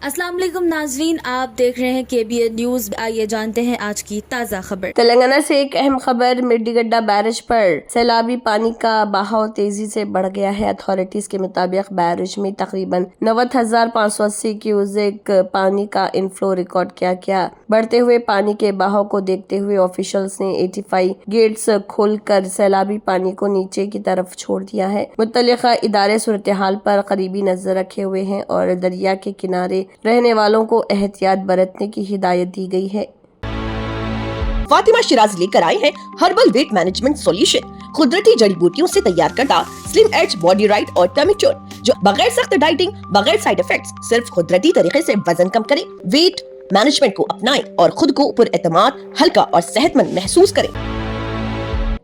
अस्सलाम वालेकुम नाजरीन, आप देख रहे हैं KBN न्यूज़। आइए जानते हैं आज की ताज़ा खबर। तेलंगाना से एक अहम खबर। मिड्डीगड्डा बैरेज पर सैलाबी पानी का बहाव तेजी से बढ़ गया है। अथॉरिटीज के मुताबिक बैरेज में तकरीबन 90,580 क्यूसेक पानी का इनफ्लो रिकॉर्ड किया गया। बढ़ते हुए पानी के बहाव को देखते हुए ऑफिशियल्स ने 85 गेट्स खोलकर सैलाबी पानी को नीचे की तरफ छोड़ दिया है। मुत्तलिका इदारे सूरत हाल पर करीबी नजर रखे हुए हैं और दरिया के किनारे रहने वालों को एहतियात बरतने की हिदायत दी गई है। फातिमा शिराज लेकर आए हैं हर्बल वेट मैनेजमेंट सॉल्यूशन। कुदरती जड़ी बूटियों से तैयार करता स्लिम एज बॉडी राइट और टमी ट्यून, जो बगैर सख्त डाइटिंग, बगैर साइड इफेक्ट्स, सिर्फ कुदरती तरीके से वजन कम करे। वेट मैनेजमेंट को अपनाएं और खुद को पुरएतमाद, हल्का और सेहतमंद महसूस करें।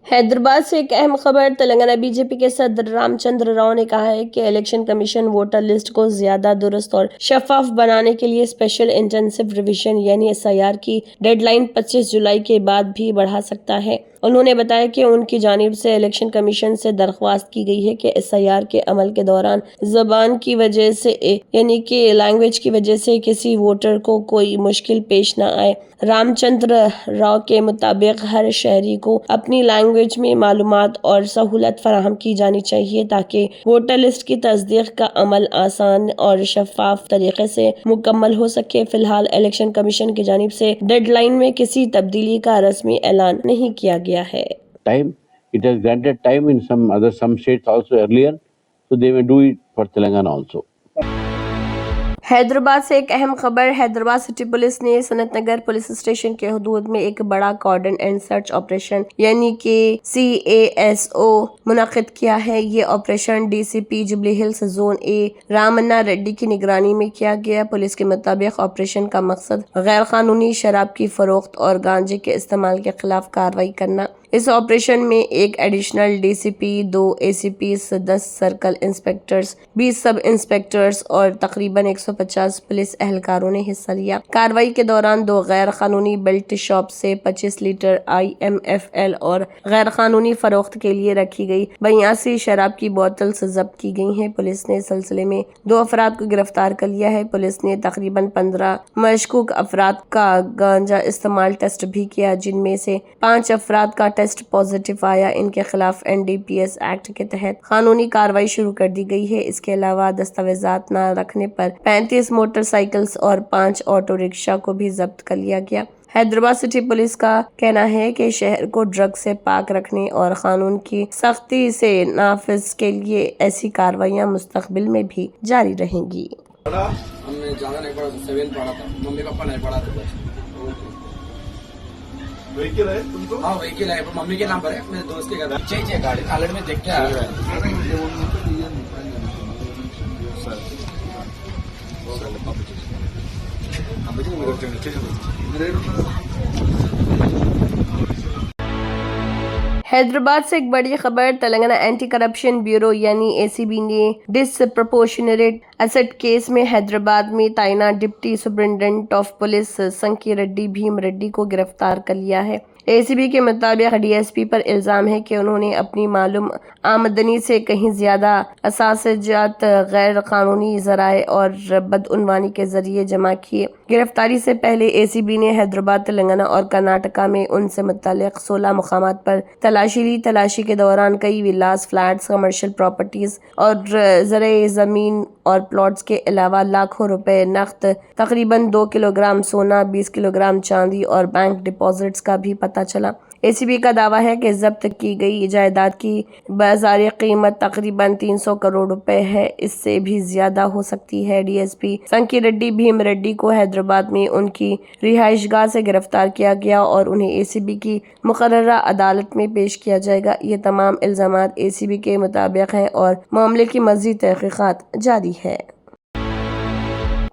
हैदराबाद से एक अहम खबर। तेलंगाना बीजेपी के सदर रामचंद्र राव ने कहा है कि इलेक्शन कमीशन वोटर लिस्ट को ज्यादा दुरुस्त और शफाफ बनाने के लिए स्पेशल इंटेंसिव रिवीजन यानी SIR की डेडलाइन 25 जुलाई के बाद भी बढ़ा सकता है। उन्होंने बताया कि उनकी जानिब से इलेक्शन कमीशन से दरख्वास्त की गई है कि SIR के अमल के दौरान जबान की वजह से यानी कि लैंग्वेज की वजह से किसी वोटर को कोई मुश्किल पेश न आए। रामचंद्र राव के मुताबिक हर शहरी को अपनी लैंग्वेज में मालूमात और सहूलत फराहम की जानी चाहिए ताकि वोटर लिस्ट की तस्दीक का अमल आसान और शफाफ तरीके से मुकम्मल हो सके। फिलहाल इलेक्शन कमीशन की जानिब से डेडलाइन में किसी तब्दीली का रस्मी ऐलान नहीं किया गया है। Time, it has granted time in some states also earlier, so they may do it for Telangana also. Hyderabad से एक अहम खबर। हैदराबाद सिटी पुलिस ने सनत नगर पुलिस स्टेशन के हुदूद में एक बड़ा कॉर्डन एंड सर्च ऑपरेशन यानी कि CASO मुनक्किद किया है। ये operation DCP Jubilee Hills zone A Ramanna Reddy की निगरानी में किया गया। पुलिस के मुताबिक ऑपरेशन का मकसद गैर कानूनी शराब की फरोख्त और गांजे के इस्तेमाल के खिलाफ कार्रवाई करना। इस ऑपरेशन में एक additional DCP, 2 ACPs, 10 circle inspectors, 20 सब इंस्पेक्टर्स और तकरीबन 150 पुलिस एहलकारों ने हिस्सा लिया। कार्रवाई के दौरान 2 गैर कानूनी बेल्ट शॉप से 25 लीटर IMFL और गैर कानूनी फरोख्त के लिए रखी गई 82 शराब की बोतल्स जब्त की गई हैं। पुलिस ने इस सिलसिले में 2 अफराद को गिरफ्तार कर लिया है। पुलिस ने तकरीबन 15 मशकूक अफराद का गांजा इस्तेमाल टेस्ट भी किया, जिनमें से 5 अफराद का टेस्ट पॉजिटिव आया। इनके खिलाफ NDPS एक्ट के तहत कानूनी कार्रवाई शुरू कर दी गई है। इसके अलावा दस्तावेजात न रखने पर 35 मोटरसाइकिल्स और 5 ऑटो रिक्शा को भी जब्त कर लिया गया। हैदराबाद सिटी पुलिस का कहना है कि शहर को ड्रग से पाक रखने और कानून की सख्ती से नाफिज के लिए ऐसी कार्रवाइयां मुस्तकबिल में भी जारी रहेंगी। हमने ज्यादा नहीं पढ़ा था, 7 पढ़ा था, मम्मी पापा नहीं पढ़ा था। व्हीकल है तुमको? हाँ व्हीकल है, मम्मी के नाम पर है, मेरे दोस्त के घर चाहिए गाड़ी अलग में देख के आया है। हैदराबाद से एक बड़ी खबर। तेलंगाना एंटी करप्शन ब्यूरो यानी ACB ने डिसप्रोपोर्शनेट एसेट केस में हैदराबाद में तैनात deputy superintendent of police Sanki Reddy Bheem Reddy को गिरफ्तार कर लिया है। ACB के मुताबिक DSP पर इल्जाम है कि उन्होंने अपनी मालूम आमदनी से कहीं ज्यादा असासजात गैर कानूनी जराए और बदउनवानी के जरिए जमा किए। गिरफ्तारी से पहले ACB ने हैदराबाद, तेलंगाना और कर्नाटका में उनसे मुतल्लिक 16 मुकामात पर तलाशी ली। तलाशी के दौरान कई विलास, फ्लैट्स, कमर्शियल प्रॉपर्टीज और ज़राए ज़मीन और प्लॉट्स के अलावा लाखों रुपए नकद, तकरीबन 2 किलोग्राम सोना, 20 किलोग्राम चांदी और बैंक डिपॉजिट्स का भी पता चला। ACB का दावा है कि जब्त की गई जायदाद की बाजारी कीमत तकरीबन 300 करोड़ रुपए है, इससे भी ज्यादा हो सकती है। DSP संकी रेड्डी भीम रेड्डी को हैदराबाद में उनकी रिहाइशगाह से गिरफ्तार किया गया और उन्हें ACB की मुकर्ररा अदालत में पेश किया जाएगा। ये तमाम इल्जामात ACB के मुताबिक हैं और मामले की मज़ीद तहकीकात जारी है।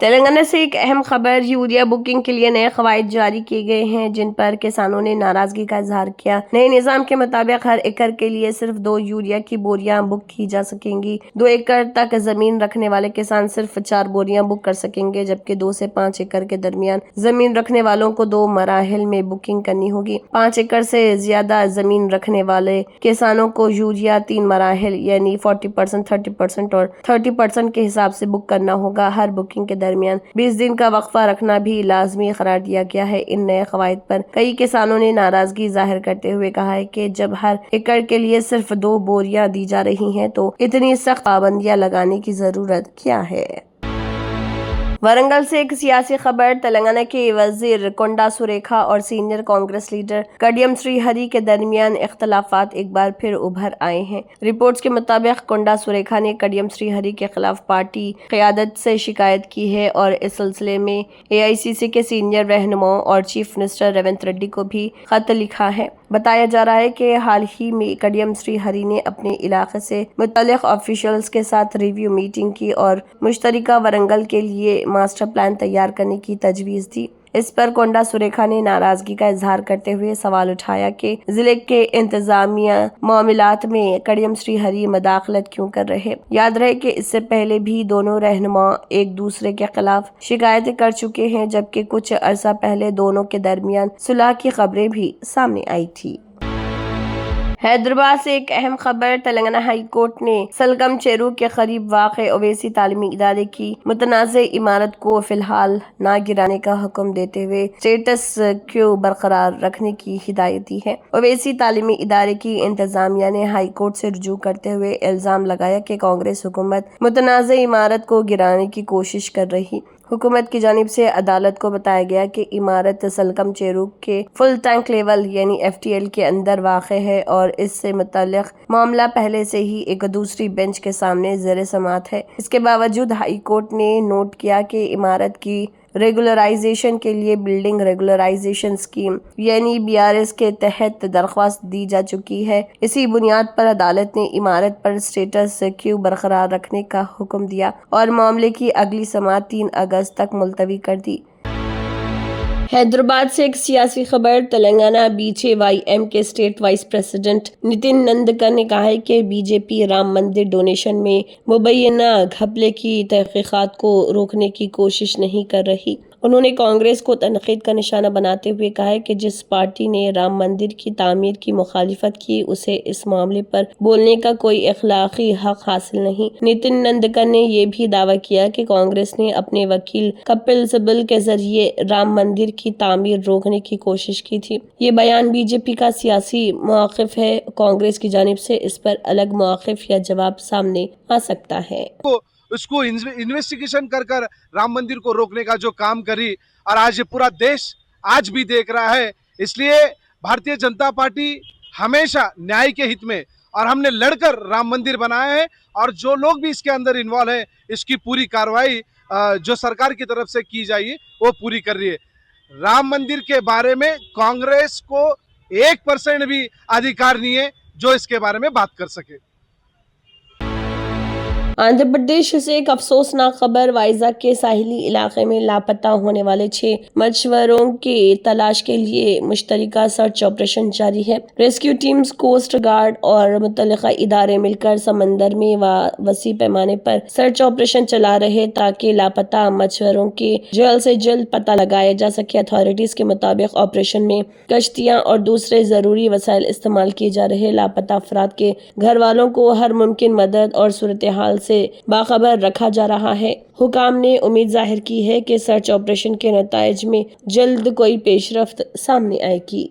तेलंगाना से एक अहम खबर। यूरिया बुकिंग के लिए नए कवायद जारी किए गए हैं, जिन पर किसानों ने नाराजगी का इजहार किया। नए निज़ाम के मुताबिक हर एकड़ के लिए सिर्फ 2 यूरिया की बोरियां बुक की जा सकेंगी। 2 एकड़ तक जमीन रखने वाले किसान सिर्फ 4 बोरियां बुक कर सकेंगे, जबकि 2 से 5 एकड़ के दरमियान जमीन रखने वालों को 2 मराहिल में बुकिंग करनी होगी। 5 एकड़ से ज्यादा जमीन रखने वाले किसानों को यूरिया 3 मराहिल यानी 40%, 30% और 30% के हिसाब से बुक करना होगा। हर बुकिंग के درمیان 20 دن کا وقفہ رکھنا بھی لازمی قرار دیا گیا ہے۔ ان نئے قواعد پر کئی کسانوں نے ناراضگی ظاہر کرتے ہوئے کہا ہے کہ جب ہر ایکڑ کے لیے صرف 2 بوریاں دی جا رہی ہیں تو اتنی سخت پابندیاں لگانے کی ضرورت کیا ہے۔ ورنگل سے ایک سیاسی خبر، تلنگانہ کے وزیر کونڈا سریکھا اور سینئر کانگریس لیڈر کڈیم سری ہری کے درمیان اختلافات ایک بار پھر ابھر آئے ہیں۔ رپورٹس کے مطابق کونڈا سریکھا نے کڈیم سری ہری کے خلاف پارٹی قیادت سے شکایت کی ہے اور اس سلسلے میں AICC کے سینئر رہنماؤں اور چیف منسٹر ریونت ریڈی کو بھی خط لکھا ہے۔ بتایا جا رہا ہے کہ حال ہی میں کڈیم سری ہری نے اپنے علاقے سے متعلق آفیشلز کے ساتھ ریویو میٹنگ کی اور مشترکہ ورنگل کے لیے ماسٹر پلان تیار کرنے کی تجویز دی۔ اس پر کونڈا سریکھا نے ناراضگی کا اظہار کرتے ہوئے سوال اٹھایا کہ ضلع کے انتظامیہ معاملات میں کڈیم سری ہری مداخلت کیوں کر رہے۔ یاد رہے کہ اس سے پہلے بھی دونوں رہنما ایک دوسرے کے خلاف شکایتیں کر چکے ہیں، جبکہ کچھ عرصہ پہلے دونوں کے درمیان صلح کی خبریں بھی سامنے آئی تھی۔ حیدرآباد سے ایک اہم خبر، تلنگانہ ہائی کورٹ نے سلگم چیرو کے قریب واقع اویسی تعلیمی ادارے کی متنازع عمارت کو فی الحال نہ گرانے کا حکم دیتے ہوئے اسٹیٹس کیو برقرار رکھنے کی ہدایت دی ہے۔ اویسی تعلیمی ادارے کی انتظامیہ نے ہائی کورٹ سے رجوع کرتے ہوئے الزام لگایا کہ کانگریس حکومت متنازع عمارت کو گرانے کی کوشش کر رہی۔ حکومت کی جانب سے عدالت کو بتایا گیا کہ عمارت سلگم چیرو کے فل ٹینک لیول یعنی FTL کے اندر واقع ہے اور اس سے متعلق معاملہ پہلے سے ہی ایک دوسری بینچ کے سامنے زیر سماعت ہے۔ اس کے باوجود ہائی کورٹ نے نوٹ کیا کہ عمارت کی ریگولرائزیشن کے لیے بلڈنگ ریگولرائزیشن اسکیم یعنی BRS کے تحت درخواست دی جا چکی ہے۔ اسی بنیاد پر عدالت نے عمارت پر اسٹیٹس کیو برقرار رکھنے کا حکم دیا اور معاملے کی اگلی سماعت 3 اگست تک ملتوی کر دی۔ حیدرآباد سے ایک سیاسی خبر، تلنگانہ BJYM کے اسٹیٹ وائس پریزیڈنٹ نتن نندکر نے کہا ہے کہ BJP رام مندر ڈونیشن میں مبینہ گھپلے کی تحقیقات کو روکنے کی کوشش نہیں کر رہی۔ انہوں نے کانگریس کو تنقید کا نشانہ بناتے ہوئے کہا ہے کہ جس پارٹی نے رام مندر کی تعمیر کی مخالفت کی اسے اس معاملے پر بولنے کا کوئی اخلاقی حق حاصل نہیں۔ نتن نندکر نے یہ بھی دعویٰ کیا کہ کانگریس نے اپنے وکیل کپل سبل کے ذریعے رام مندر کی تعمیر روکنے کی کوشش کی تھی۔ یہ بیان BJP کا سیاسی موقف ہے۔ کانگریس کی جانب سے اس پر الگ موقف یا جواب سامنے آ سکتا ہے۔ اس کو انویسٹیگیشن کر رام مندر کو روکنے کا جو کام کری اور آج پورا دیش آج بھی دیکھ رہا ہے۔ اس لیے بھارتیہ جنتا پارٹی ہمیشہ نیائے کے ہت میں اور ہم نے لڑ کر رام مندر بنایا ہے اور جو لوگ بھی اس کے اندر انوالو ہیں اس کی پوری کارروائی جو سرکار کی طرف سے کی جائے وہ پوری کر رہی ہے۔ رام مندر کے بارے میں کانگریس کو 1% بھی ادھیکار نہیں ہے جو اس کے بارے میں بات کر سکے۔ آندھرا پردیش سے ایک افسوسناک خبر، وائزاگ کے ساحلی علاقے میں لاپتہ ہونے والے 6 مچھواروں کی تلاش کے لیے مشترکہ سرچ آپریشن جاری ہے۔ ریسکیو ٹیمز، کوسٹ گارڈ اور متعلقہ ادارے مل کر سمندر میں وسیع پیمانے پر سرچ آپریشن چلا رہے تاکہ لاپتہ مچھواروں کے جلد سے جلد پتہ لگایا جا سکے۔ اتھارٹیز کے مطابق آپریشن میں کشتیاں اور دوسرے ضروری وسائل استعمال کیے جا رہے۔ لاپتہ افراد کے گھر والوں کو ہر ممکن مدد اور صورتحال سے باخبر رکھا جا رہا ہے۔ حکام نے امید ظاہر کی ہے کہ سرچ آپریشن کے نتائج میں جلد کوئی پیش رفت سامنے آئے گی۔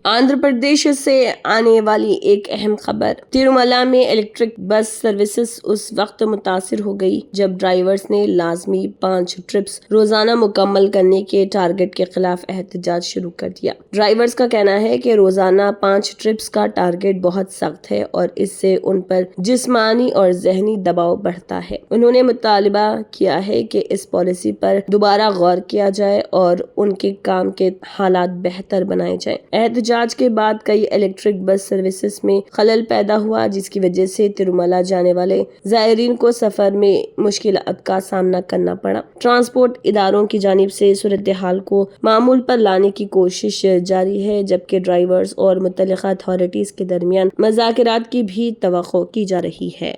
آندھرا پردیش سے آنے والی ایک اہم خبر، تروملا میں الیکٹرک بس سروسز اس وقت متاثر ہو گئی جب ڈرائیورز نے لازمی 5 ٹرپس روزانہ مکمل کرنے کے ٹارگٹ کے خلاف احتجاج شروع کر دیا۔ ڈرائیورز کا کہنا ہے کہ روزانہ 5 ٹرپس کا ٹارگٹ بہت سخت ہے اور اس سے ان پر جسمانی اور ذہنی دباؤ بڑھتا ہے۔ انہوں نے مطالبہ کیا ہے کہ اس پالیسی پر دوبارہ غور کیا جائے اور ان کے کام کے حالات بہتر بنائے جائیں۔ احتجاج کے بعد کئی الیکٹرک بس سروسز میں خلل پیدا ہوا جس کی وجہ سے تروملا جانے والے زائرین کو سفر میں مشکلات کا سامنا کرنا پڑا۔ ٹرانسپورٹ اداروں کی جانب سے صورتحال کو معمول پر لانے کی کوشش جاری ہے، جبکہ ڈرائیورز اور متعلقہ اتھارٹیز کے درمیان مذاکرات کی بھی توقع کی جا رہی ہے۔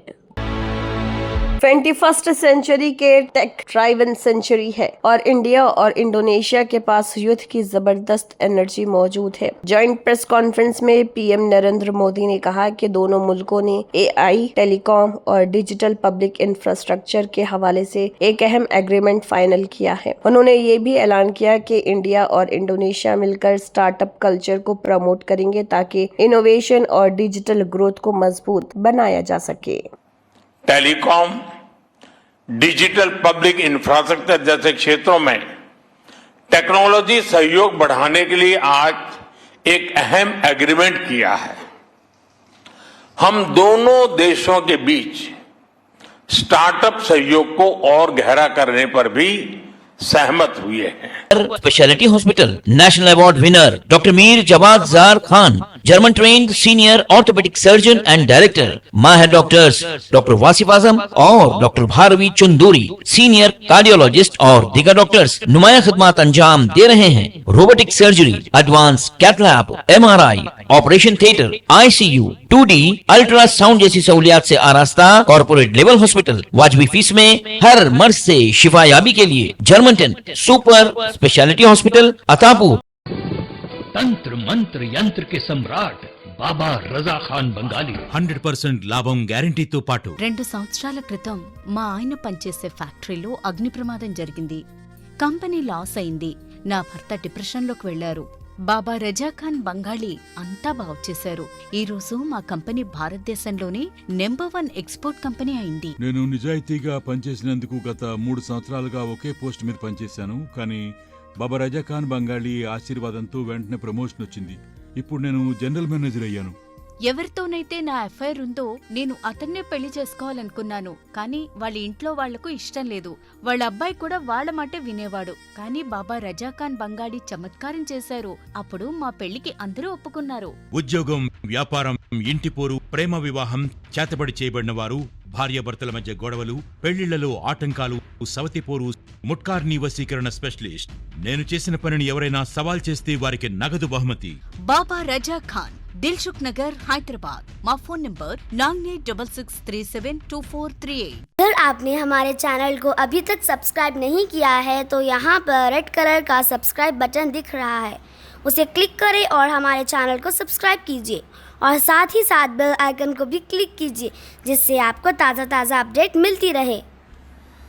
21st सेंचुरी के टेक ड्राइवन सेंचुरी है और इंडिया और इंडोनेशिया के पास युद्ध की जबरदस्त एनर्जी मौजूद है। जॉइंट प्रेस कॉन्फ्रेंस में पीएम नरेंद्र मोदी ने कहा कि दोनों मुल्कों ने एआई, टेलीकॉम और डिजिटल पब्लिक इंफ्रास्ट्रक्चर के हवाले से एक अहम एग्रीमेंट फाइनल किया है। उन्होंने ये भी ऐलान किया कि इंडिया और इंडोनेशिया मिलकर स्टार्टअप कल्चर को प्रमोट करेंगे ताकि इनोवेशन और डिजिटल ग्रोथ को मजबूत बनाया जा सके। टेलीकॉम, डिजिटल पब्लिक इंफ्रास्ट्रक्चर जैसे क्षेत्रों में टेक्नोलॉजी सहयोग बढ़ाने के लिए आज एक अहम एग्रीमेंट किया है। हम दोनों देशों के बीच स्टार्टअप सहयोग को और गहरा करने पर भी सहमत हुए हैं। Speciality hospital national award winner doctor Mir Jawad Jar Khan, German trained senior orthopaedic surgeon and director, माहिर डॉक्टर्स डॉक्टर वासिफ आजम और doctor Bharavi Chunduri, senior cardiologist और दीगर डॉक्टर्स नुमाया खिदमत अंजाम दे रहे हैं। Robotic surgery, advance cath lab, MRI, operation theatre, ICU, 2D ultrasound जैसी सहूलियात से आरास्ता कॉर्पोरेट लेवल हॉस्पिटल। वाजबी फीस में हर मर्ज से शिफायाबी के लिए जर्मन सुपर स्पेशलिटी हॉस्पिटल अतापू। तंत्र मंत्र यंत्र के सम्राट బాబా రజా ఖాన్ బంగాలి 100% లాభం గ్యారంటీతో పాటు 2 సంవత్సరాల క్రితం మా ఆయన పనిచేసే ఫ్యాక్టరీలో అగ్ని ప్రమాదం జరిగింది. కంపెనీ లాస్ అయింది. నా భర్త డిప్రెషన్లోకి వెళ్లారు. బాబా రజా ఖాన్ బంగాళీ అంతా బాగు చేశారు. ఈ రోజు మా కంపెనీ భారతదేశంలోనే నెంబర్ 1 ఎక్స్పోర్ట్ కంపెనీ అయింది. నేను నిజాయితీగా పనిచేసినందుకు గత 3 సంవత్సరాలుగా ఒకే పోస్ట్ మీద పనిచేశాను. కానీ బాబా రజా ఖాన్ బంగాళీ ఆశీర్వాదంతో వెంటనే ప్రమోషన్ వచ్చింది. ఇప్పుడు నేను జనరల్ మేనేజర్ అయ్యాను. ఎవరితోనైతే నా ఎఫ్ఐఆర్ ఉందో నేను అతన్నే పెళ్లి చేసుకోవాలనుకున్నాను. కానీ వాళ్ళ ఇంట్లో వాళ్లకు ఇష్టం లేదు. వాళ్ళ అబ్బాయి కూడా వాళ్ళ మాట వినేవాడు. కానీ బాబా రజా ఖాన్ బంగాళీ చమత్కారం చేశారు. అప్పుడు మా పెళ్లికి అందరూ ఒప్పుకున్నారు. ఉద్యోగం, వ్యాపారం, ఇంటి పోరు, ప్రేమ వివాహం, చేతబడి చేయబడిన వారు, భార్యాభర్తల మధ్య గొడవలు, పెళ్లిళ్లలో ఆటంకాలు, సవతిపోరు, ముట్కార్నీ వశీకరణ స్పెషలిస్ట్. నేను చేసిన పనిని ఎవరైనా సవాల్ చేస్తే వారికి నగదు బహుమతి. బాబా రజా ఖాన్, दिलसुख नगर, हैदराबाद। माँ फोन नंबर 9866372438। अगर आपने हमारे चैनल को अभी तक सब्सक्राइब नहीं किया है तो यहाँ पर रेड कलर का सब्सक्राइब बटन दिख रहा है, उसे क्लिक करें और हमारे चैनल को सब्सक्राइब कीजिए और साथ ही साथ बेल आइकन को भी क्लिक कीजिए जिससे आपको ताज़ा अपडेट मिलती रहे।